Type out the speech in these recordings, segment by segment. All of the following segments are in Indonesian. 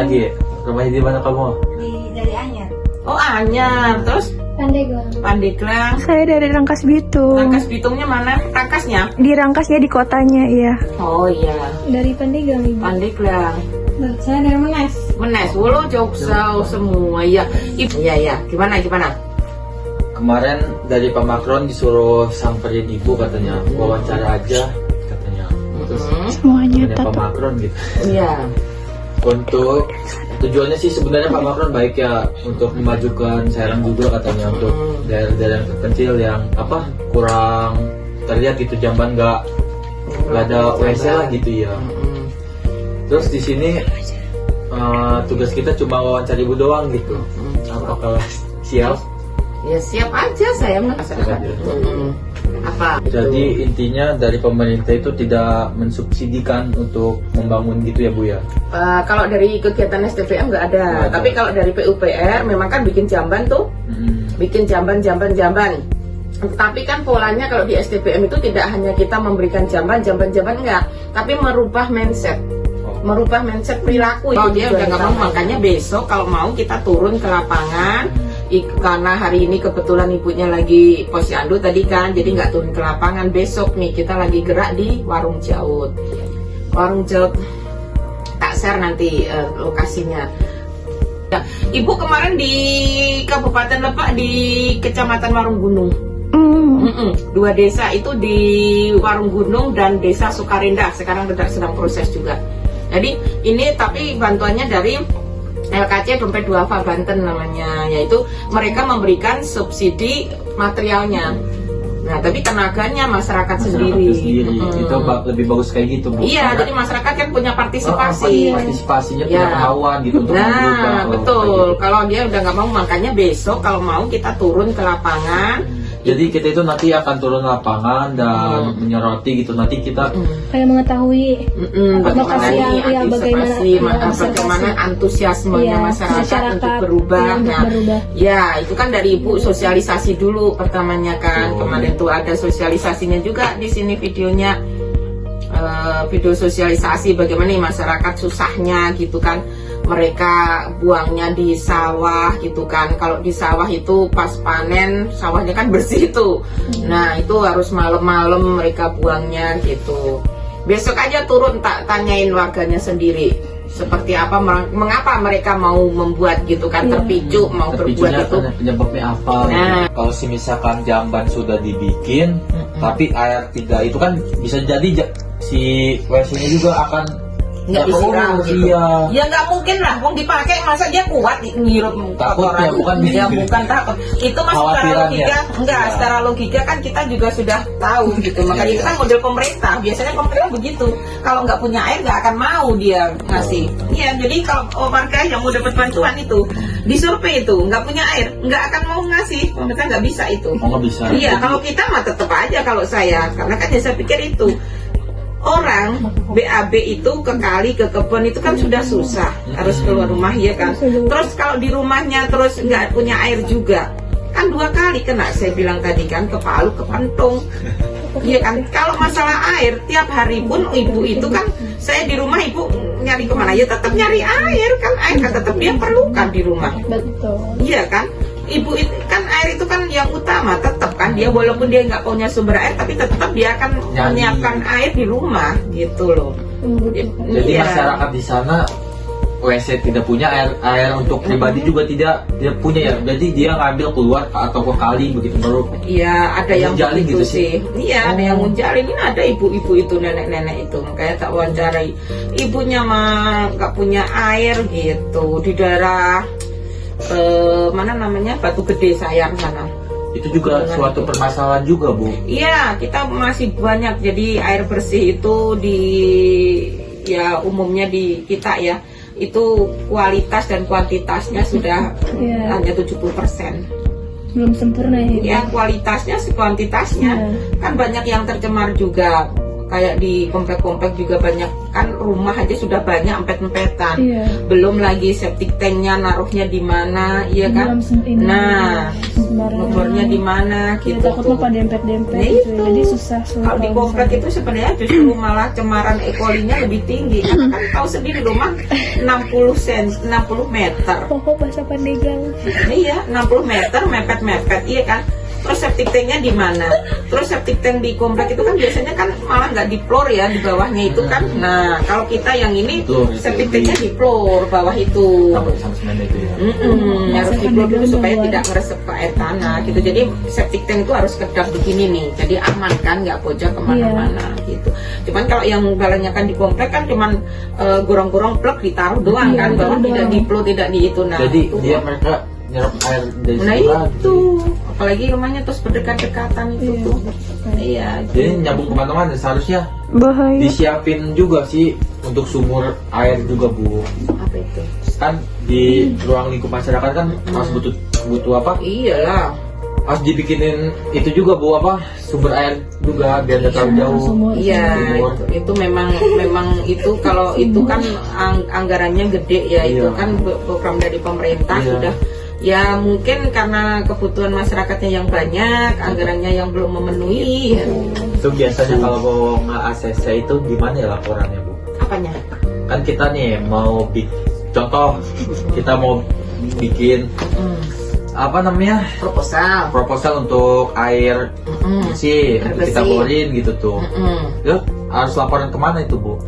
lagi. Rumahnya di mana kamu? Dari Anyar. Oh, Anyar. Terus Pandeglang. Pandeglang. Saya dari Rangkas Bitung. Rangkas Bitungnya mana? Rangkasnya? Di Rangkasnya di kotanya, iya. Oh iya. Dari Pandeglang, Ibu. Pandeglang. Saya dari Menes. Menes, Wolo, Joksau semua ya. Iya. Gimana? Kemarin dari Pak Macron disuruh samperin ibu katanya, wawancara aja katanya. Terus Semuanya katanya Pak tato. Macron gitu. Iya. Untuk tujuannya sih sebenarnya Pak Macron baik ya untuk memajukan Serang juga katanya untuk daerah-daerah terpencil yang kurang terlihat gitu, Jamban nggak ada WC lah gitu ya. Terus di sini tugas kita cuma wawancara ibu doang gitu. Apakah siap? Ya siap aja saya masyarakat. Apa? Jadi intinya dari pemerintah itu tidak mensubsidikan untuk membangun gitu ya Bu ya? Kalau dari kegiatan STPM nggak ada. Nggak ada. Tapi kalau dari PUPR memang kan bikin jamban tuh, bikin jamban. Tapi kan polanya kalau di STPM itu tidak hanya kita memberikan jamban enggak, tapi merubah mindset. Merubah mindset perilaku. Oh, dia udah nggak mau, makanya besok kalau mau kita turun ke lapangan. Karena hari ini kebetulan ibunya lagi posyandu tadi kan, jadi nggak turun ke lapangan. Besok nih kita lagi gerak di Warung Jaut. Warung Jaut tak share nanti lokasinya. Ya, Ibu kemarin di Kabupaten Lebak di Kecamatan Warung Gunung. 2 desa itu di Warung Gunung dan Desa Sukarindah. Sekarang sedang proses juga. Jadi ini tapi bantuannya dari LKC Dompet Duafa Banten namanya, yaitu mereka memberikan subsidi materialnya. Nah, tapi tenaganya masyarakat sendiri. Itu lebih bagus kayak gitu Bu. Iya, jadi masyarakat kan punya partisipasi. Partisipasinya Ya. punya kemauan gitu untuk Nah, merubah. betul. Kalau dia udah nggak mau, makanya besok kalau mau kita turun ke lapangan. Jadi kita itu nanti akan turun lapangan dan menyoroti gitu. Nanti kita Kayak mengetahui Bagaimana Lokasi nih yang- bagaimana antusiasmenya Iya, masyarakat untuk berubah. untuk Nah, berubah. ya itu kan dari Ibu sosialisasi dulu pertamanya kan. Kemarin tuh ada sosialisasinya juga di sini videonya. Video sosialisasi bagaimana nih masyarakat susahnya gitu kan, mereka buangnya di sawah gitu kan. Kalau di sawah itu pas panen sawahnya kan bersih tuh. Nah itu harus malam-malam mereka buangnya gitu. Besok aja turun tak tanyain warganya sendiri seperti apa, mengapa mereka mau membuat gitu kan, terpicu mau berbuat terpicunya itu. penyebabnya apa? Nah. Kalau misalkan jamban sudah dibikin, tapi air tidak itu kan bisa jadi si WC-nya juga akan Nggak disiram gitu. Iya. Ya nggak mungkin lah, wong dipakai masa dia kuat ngirup Takut ya, bukan ya bukan takut. Itu mas secara Khawatiran logika, ya. enggak Ya. secara logika kan kita juga sudah tahu gitu. Makanya itu kan model pemerintah. Biasanya pemerintah begitu. Kalau nggak punya air nggak akan mau dia ngasih. Iya, jadi kalau warga yang mau dapat bantuan itu disurvei itu nggak punya air, nggak akan mau ngasih. Pemerintah nggak bisa itu. nggak bisa. Iya, kalau kita mah tetap aja kalau saya, karena kan saya pikir itu. Orang BAB itu ke kali, ke kebun itu kan sudah susah, harus keluar rumah ya kan. Terus kalau di rumahnya terus nggak punya air juga, kan 2 kali kena. Saya bilang tadi kan ke Palu, ke Pentung, iya kan. Kalau masalah air tiap hari pun ibu itu kan, saya di rumah ibu nyari kemana ya tetap nyari air kan, air kan tetap dia perlukan di rumah. Betul. Iya kan, ibu itu kan air itu kan yang utama, tetap kan dia walaupun dia nggak punya sumber air tapi tetap dia akan menyiapkan air di rumah gitu loh. Jadi Iya. masyarakat di sana WC tidak punya air untuk pribadi juga tidak punya ya. Jadi dia ngambil keluar atau ke kali begitu baru. Iya, ada yang Ngunjalin begitu gitu sih. Iya, ada yang ngunjalin. Ini ada ibu-ibu itu, nenek-nenek itu. Makanya tak wawancarai. Ibunya mah nggak punya air gitu di daerah mana namanya Batu Gede Sayang sana. Itu juga suatu permasalahan juga Bu. Iya, kita masih banyak. Jadi air bersih itu ya umumnya di kita ya, itu kualitas dan kuantitasnya sudah hanya 70%. Belum sempurna ya. Ya kualitasnya kuantitasnya kan banyak yang tercemar juga. Kayak di komplek-komplek juga banyak kan, rumah aja sudah banyak empet-empetan. Belum lagi septic tanknya naruhnya di mana, iya kan? Nah sembarangan. ngebornya di mana Ya, gitu takut tuh. lupa dempet-dempet Nah, gitu. itu. Jadi susah. Kalau di komplek itu sebenarnya justru malah cemaran E. coli-nya lebih tinggi. Karena kan tahu sendiri rumah 60 meter. Pokok bahasa Pandeglang. Iya, 60 meter mepet-mepet, iya kan. Terus septic tanknya di mana? Terus septic tank di komplek itu kan biasanya kan malah nggak di floor ya, di bawahnya itu kan. Nah, kalau kita yang ini Betul, septic itu tanknya di floor bawah itu. Tambah sama semen itu ya. Harus di floor dulu supaya Luar. tidak meresep ke air tanah gitu. Jadi septic tank itu harus kedap begini nih. Jadi aman kan, nggak bocor kemana-mana gitu. Cuman kalau yang kebanyakan di komplek kan cuman gorong-gorong plug ditaruh doang Iya, kan, bawah ditaruh tidak doang. di floor, tidak di itu. Nah, Jadi itu. dia mereka nyerap air dari Nah situ lagi. itu, apalagi rumahnya terus berdekat-dekatan itu Iya. tuh. Iya. Jadi nyambung kemana-mana seharusnya Bahaya. disiapin juga sih untuk sumur air juga Bu. Apa itu? Kan di ruang lingkup masyarakat kan harus butuh apa? Iyalah. Harus dibikinin itu juga Bu apa? Sumber air juga biar nggak terlalu jauh. Sumur. Iya, Sumur. itu memang itu kalau itu kan anggarannya gede ya, itu Iya. kan program dari pemerintah Iya. sudah. Ya mungkin karena kebutuhan masyarakatnya yang banyak, anggarannya yang belum memenuhi. Ya. Itu biasanya kalau mau nge-ACC itu gimana ya laporannya Bu? Apanya? Kan kita nih mau contoh kita mau bikin apa namanya proposal untuk air bersih Air untuk kita bersih. borin gitu tuh. Ya, harus laporan kemana itu Bu?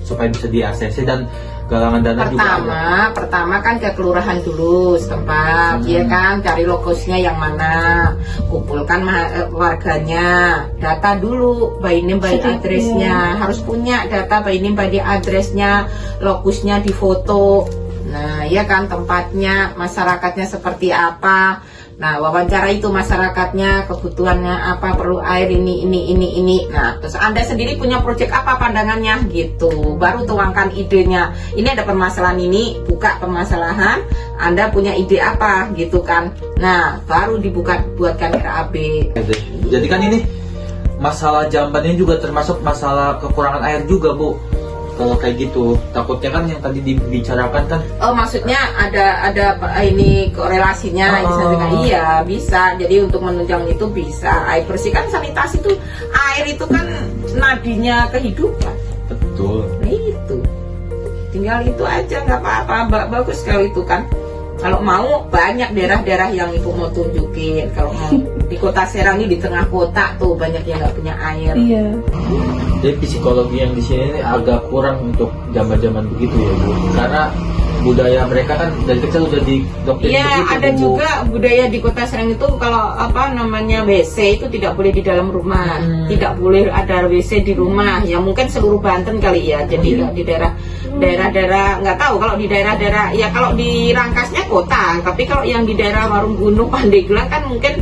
Supaya bisa di ACC dan galangan dana juga ada. Pertama kan ke kelurahan dulu setempat, ya kan, cari lokasinya yang mana, kumpulkan warganya, data dulu by name by address-nya, harus punya data by name by address-nya, lokusnya difoto. Nah, ya kan, tempatnya, masyarakatnya seperti apa. Nah, wawancara itu masyarakatnya, kebutuhannya apa, perlu air ini. Nah, terus Anda sendiri punya proyek apa pandangannya gitu. Baru tuangkan idenya. Ini ada permasalahan ini, buka permasalahan, Anda punya ide apa gitu kan. Nah, baru buatkan RAB. Jadi kan ini masalah jambannya juga termasuk masalah kekurangan air juga Bu. Kalau kayak gitu, takutnya kan yang tadi dibicarakan kan. Oh, maksudnya ada ini korelasinya. Iya, bisa. Jadi untuk menunjang itu bisa. Air bersih kan, sanitasi itu, air itu kan nadinya kehidupan. Betul. Nah itu, tinggal itu aja, nggak apa-apa. Bagus kalau itu kan. Kalau mau banyak daerah-daerah yang ibu mau tunjukin. Kalau mau di kota Serang ini, di tengah kota tuh banyak yang nggak punya air. Iya. Jadi psikologi yang di sini agak kurang untuk zaman-zaman begitu ya Bu. Karena budaya mereka kan dari kecil udah didoktrin Iya, begitu, ada Bu. juga budaya di kota Serang itu kalau WC itu tidak boleh di dalam rumah, tidak boleh ada WC di rumah. Ya mungkin seluruh Banten kali ya. Jadi di daerah-daerah nggak tahu kalau di daerah-daerah ya, kalau di Rangkasnya kota, tapi kalau yang di daerah Warung Gunung Pandeglang kan mungkin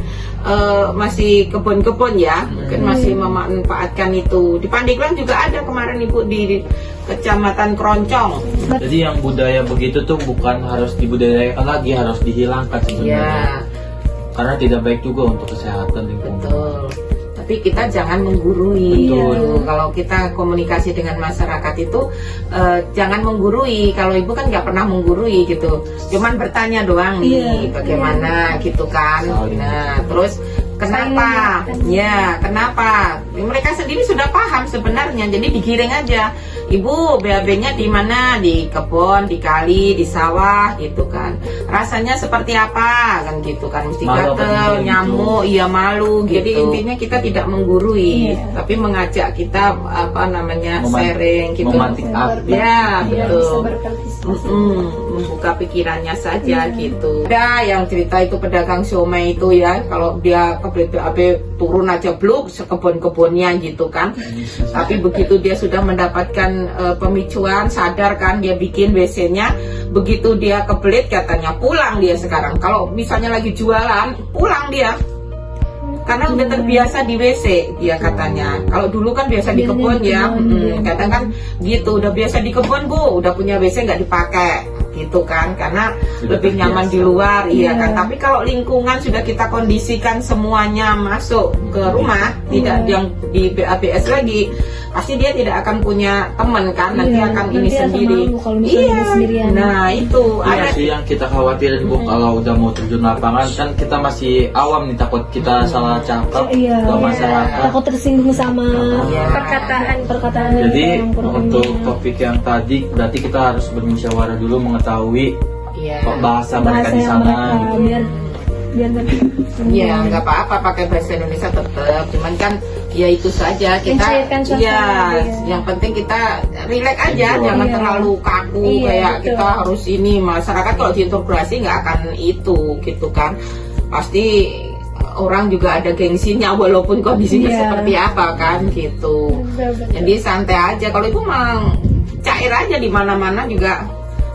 masih kebun-kebun ya, mungkin masih memanfaatkan itu. Di Pandeglang juga ada kemarin Ibu di Kecamatan Keroncong. Jadi yang budaya begitu tuh bukan harus dibudayakan lagi, harus dihilangkan sebenarnya. Ya, Karena tidak baik juga untuk kesehatan lingkungan. betul. Tapi kita jangan menggurui. Betul. Kalau kita komunikasi dengan masyarakat itu jangan menggurui. Kalau ibu kan nggak pernah menggurui gitu, cuman bertanya doang nih, bagaimana gitu kan. Nah, terus kenapa? Ya, kenapa? Mereka sendiri sudah paham sebenarnya. Jadi digiring aja. Ibu, BAB-nya di mana? Di kebun, di kali, di sawah gitu kan. Rasanya seperti apa? Kan gitu kan. Mesti Malu gatel, apa gitu. nyamuk, iya malu gitu. Jadi intinya kita tidak menggurui, tapi mengajak kita sharing gitu. Memantik api. Ya, Biar betul. bisa berpartisipasi. Membuka pikirannya saja gitu. Ada yang cerita itu pedagang siomay itu ya, kalau dia ke BAB turun aja bluk sekebun-kebunnya gitu kan. Tapi begitu dia sudah mendapatkan pemicuan, sadar kan, dia bikin WC-nya, begitu dia kebelit katanya pulang dia sekarang. Kalau misalnya lagi jualan, pulang dia. Karena udah terbiasa di WC, dia katanya. Kalau dulu kan biasa di kebun ya, kadang kan gitu, udah biasa di kebun Bu, udah punya WC nggak dipakai, gitu kan, karena Sudah lebih nyaman terbiasa. di luar, iya kan. Tapi kalau lingkungan sudah kita kondisikan semuanya masuk ke rumah, tidak yang di BABS lagi, pasti dia tidak akan punya teman kan, nanti Iya, akan nanti ini rasa sendiri. malu kalau misalnya dia sendirian. Nah itu Iya ada. sih yang kita khawatirin Bu, kalau udah mau terjun lapangan kan kita masih awam nih, takut kita salah cakap Iya. ke masyarakat. Takut tersinggung sama Iya. perkataan Jadi yang kurang untuk lebih. topik yang tadi berarti kita harus bermusyawarah dulu mengetahui Iya. bahasa mereka di yang sana mereka, gitu. Ya biar nggak apa-apa pakai bahasa Indonesia tetap, cuman kan ya itu saja kita. Mencairkan suasana Ya aja. yang penting kita relax aja, Enjoy. jangan Iya. terlalu kaku Iya, kayak betul. kita harus ini. Masyarakat kalau diintegrasi nggak akan itu gitu kan, pasti orang juga ada gengsinya walaupun kondisinya Iya. seperti apa kan gitu. Jadi santai aja, kalau itu memang cair aja di mana-mana juga.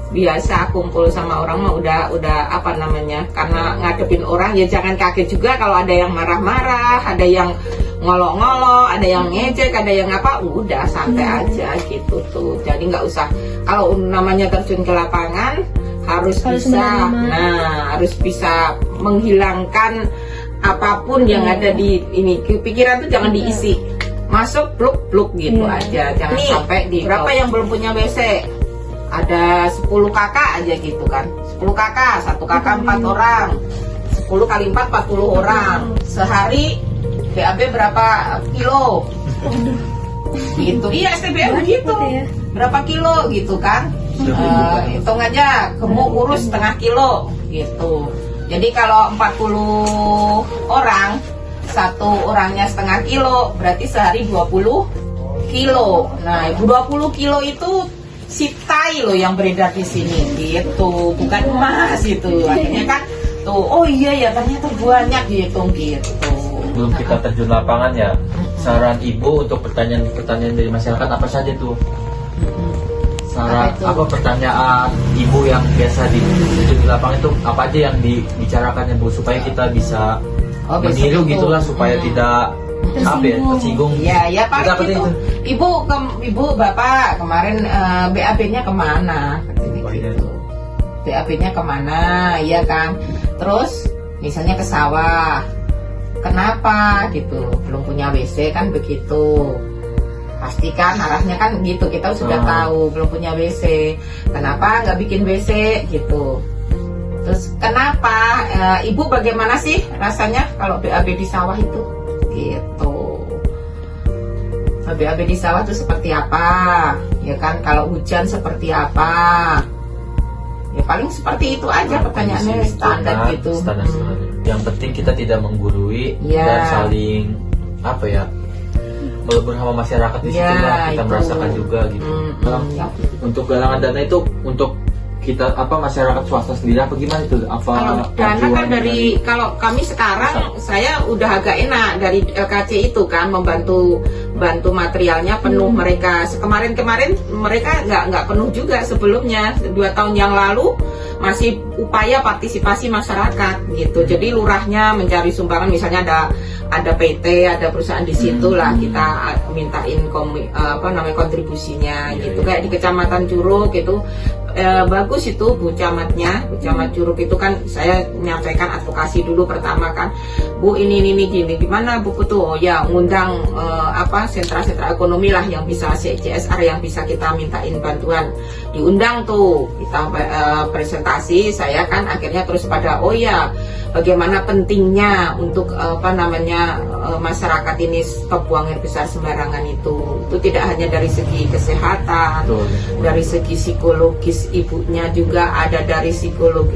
Biasa kumpul sama orang mah udah apa namanya, karena ngadepin orang ya jangan kaget juga kalau ada yang marah-marah, ada yang ngolok-ngolok, ada yang ngejek, ada yang apa, udah santai aja gitu tuh. Jadi nggak usah, kalau namanya terjun ke lapangan harus bisa, menerima. harus bisa menghilangkan apapun yang ada di ini. Pikiran tuh jangan diisi, masuk pluk gitu aja, jangan sampai di berapa yang belum punya WC. Ada 10 kakak aja gitu kan, 10 kakak, 1 kakak 4 orang, 10 kali 4 40 orang, sehari BAB berapa kilo gitu. Iya STBM begitu, berapa kilo gitu kan. Hitung aja, gemuk kurus setengah kilo gitu. Jadi kalau 40 orang, satu orangnya setengah kilo, berarti sehari 20 kilo. Nah 20 kilo itu si tai loh yang beredar di sini gitu, bukan emas itu. Akhirnya kan tuh, oh iya ya ternyata banyak gitu. Belum kita terjun lapangan ya, saran Ibu untuk pertanyaan dari masyarakat apa saja tuh? Saran apa pertanyaan Ibu yang biasa di lapangan itu apa aja yang dibicarakan ya Bu, supaya kita bisa meniru gitulah, supaya tidak tersinggung. Ya paling Kita itu. Ibu bapak kemarin BAB-nya kemana? Gitu. BAB-nya kemana, ya kan? Terus misalnya ke sawah, kenapa gitu? Belum punya WC kan begitu. Pastikan arahnya kan gitu, kita sudah tahu belum punya WC. Kenapa nggak bikin WC gitu? Terus kenapa? Ibu bagaimana sih rasanya kalau BAB di sawah itu? Gitu. BAB di sawah itu seperti apa? Ya kan, kalau hujan seperti apa? Ya paling seperti itu aja pertanyaannya, standar gitu. Standar. Yang penting kita tidak menggurui Ya. dan saling apa ya, melebur sama masyarakat di situ Ya, lah, kita itu. merasakan juga gitu. Ya. Untuk galangan dana itu untuk kita apa masyarakat swasta sendiri apa gimana itu? Apa Kalau dana kan ajuan dari, kalau kami sekarang saya udah agak enak dari LKC itu kan, membantu materialnya penuh. Mereka kemarin mereka nggak penuh juga sebelumnya, 2 tahun yang lalu masih upaya partisipasi masyarakat gitu. Jadi lurahnya mencari sumbangan, misalnya ada PT, ada perusahaan di situ lah, kita mintain kontribusinya gitu. Kayak di Kecamatan Curug itu bagus itu Bu Camatnya, Bu Camat Curug itu kan saya menyampaikan advokasi dulu pertama kan, Bu ini gini, gimana Bu tuh? Oh ya ngundang sentra-sentra ekonomi lah yang bisa CSR yang bisa kita mintain bantuan, diundang tuh kita presentasi. Saya kan akhirnya terus pada oh ya bagaimana pentingnya untuk masyarakat ini stop buang air besar sembarangan itu tidak hanya dari segi kesehatan. Betul. Dari segi psikologis ibunya juga ada, dari psikolog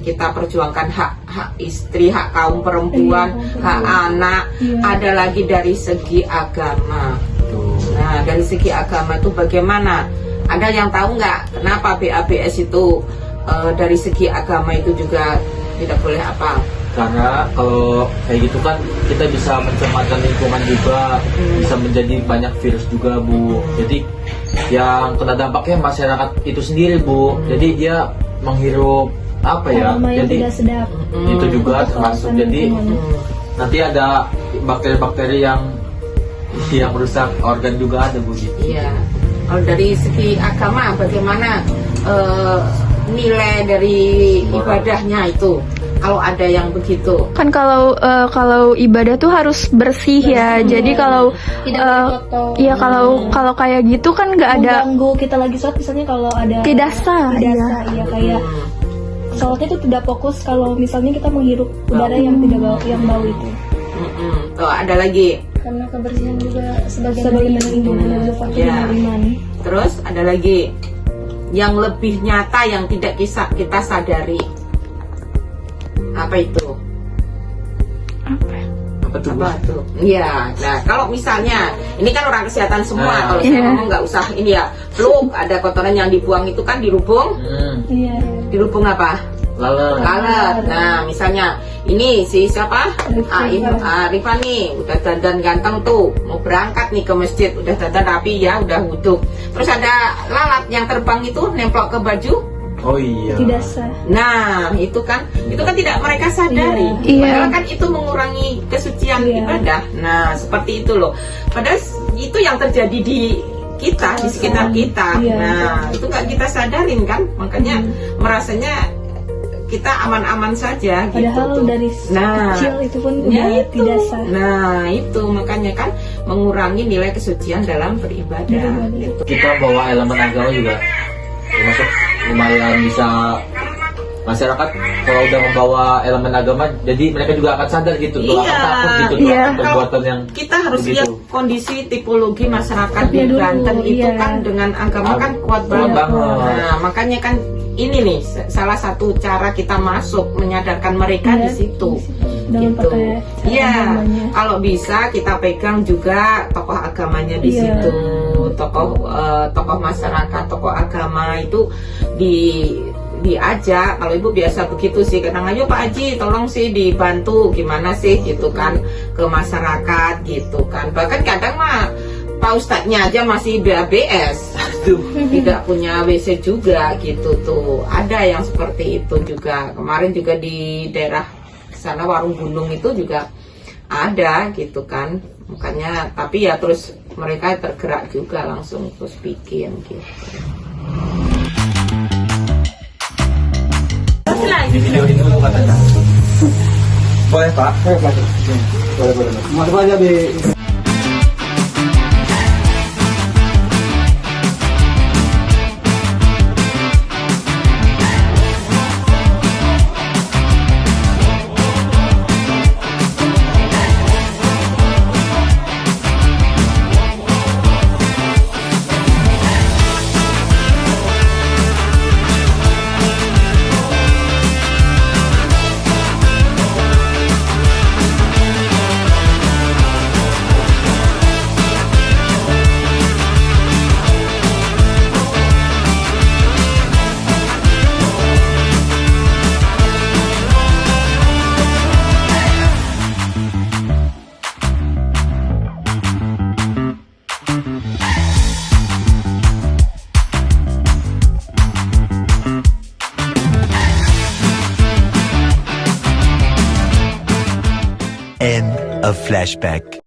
kita perjuangkan hak istri, hak kaum perempuan, hak anak, ada lagi dari segi agama. Nah dari segi agama itu bagaimana? Ada yang tahu nggak kenapa BABS itu dari segi agama itu juga tidak boleh apa? Karena kalau kayak gitu kan kita bisa mencemarkan lingkungan juga, bisa menjadi banyak virus juga Bu. Jadi yang kena dampaknya masyarakat itu sendiri Bu. Jadi dia menghirup apa ya? Aroma yang Jadi tidak sedap. itu juga termasuk. Jadi nanti ada bakteri-bakteri yang merusak organ juga ada Bu gitu. Iya. Kalau dari segi agama bagaimana nilai dari ibadahnya itu? kalau ada yang begitu. Kan kalau ibadah tuh harus bersih ya. Jadi kalau Tidak boleh kotor. iya kalau kayak gitu kan nggak ada, Mengganggu kita lagi sholat, misalnya kalau ada tidak sah. tidak Iya. sah, iya kayak sholatnya itu tidak fokus kalau misalnya kita menghirup udara yang tidak bau, yang bau itu. Tuh ada lagi. Karena kebersihan juga sebagian dari iman dan fakir Ya. iman. Terus ada lagi yang lebih nyata yang tidak kita sadari. Apa itu? Apa tuh? Apa tuh? Iya. Nah, kalau misalnya ini kan orang kesehatan semua, kalau saya Iya. ngomong nggak usah ini ya. Flu ada kotoran yang dibuang itu kan dirubung, Iya. dirubung apa? Lalat. Lalat. Nah, misalnya ini si siapa? Arifan nih, udah dandan ganteng tuh, mau berangkat nih ke masjid, udah dandan rapi ya, udah wudhu. Terus ada lalat yang terbang itu nemplok ke baju. Oh iya. Tidak sah. Nah, itu kan tidak mereka sadari. Iya. Padahal kan itu mengurangi kesucian Iya. ibadah. Nah, seperti itu loh. Padahal itu yang terjadi di kita, di sekitar kita. Iya. Nah, itu nggak kita sadarin kan? Makanya merasanya kita aman-aman saja Padahal gitu tuh. dari Nah, kecil itu pun ya udah itu. tidak sah. Nah, itu makanya kan mengurangi nilai kesucian dalam beribadah. Beribadah. Gitu. Kita bawa elemen agama juga termasuk lumayan bisa masyarakat kalau udah membawa elemen agama, jadi mereka juga akan sadar gitu tuh, akan takut gitu tuh Iya. akan perbuatan yang Kita harus begitu. lihat kondisi tipologi masyarakat di Tapi dulu, Banten itu iya. kan dengan agama kan kuat Kuat banget. banget. Nah, makanya kan ini nih salah satu cara kita masuk menyadarkan mereka Iya, di situ. Dengan Gitu. pakai cara Iya, agamanya. kalau bisa kita pegang juga tokoh agamanya di Iya. situ, tokoh masyarakat, tokoh agama itu diajak. Kalau ibu biasa begitu sih, kadang ayo Pak Haji tolong sih dibantu gimana sih gitu kan ke masyarakat gitu kan. Bahkan kadang mah Pak Ustadznya aja masih BABS, tidak punya WC juga gitu tuh. Ada yang seperti itu juga. Kemarin juga di daerah sana Warung Gunung itu juga ada gitu kan. Makanya tapi ya terus mereka tergerak juga langsung terus bikin gitu. di video itu katanya. Boleh Pak? Boleh. Masuk aja di. End of flashback.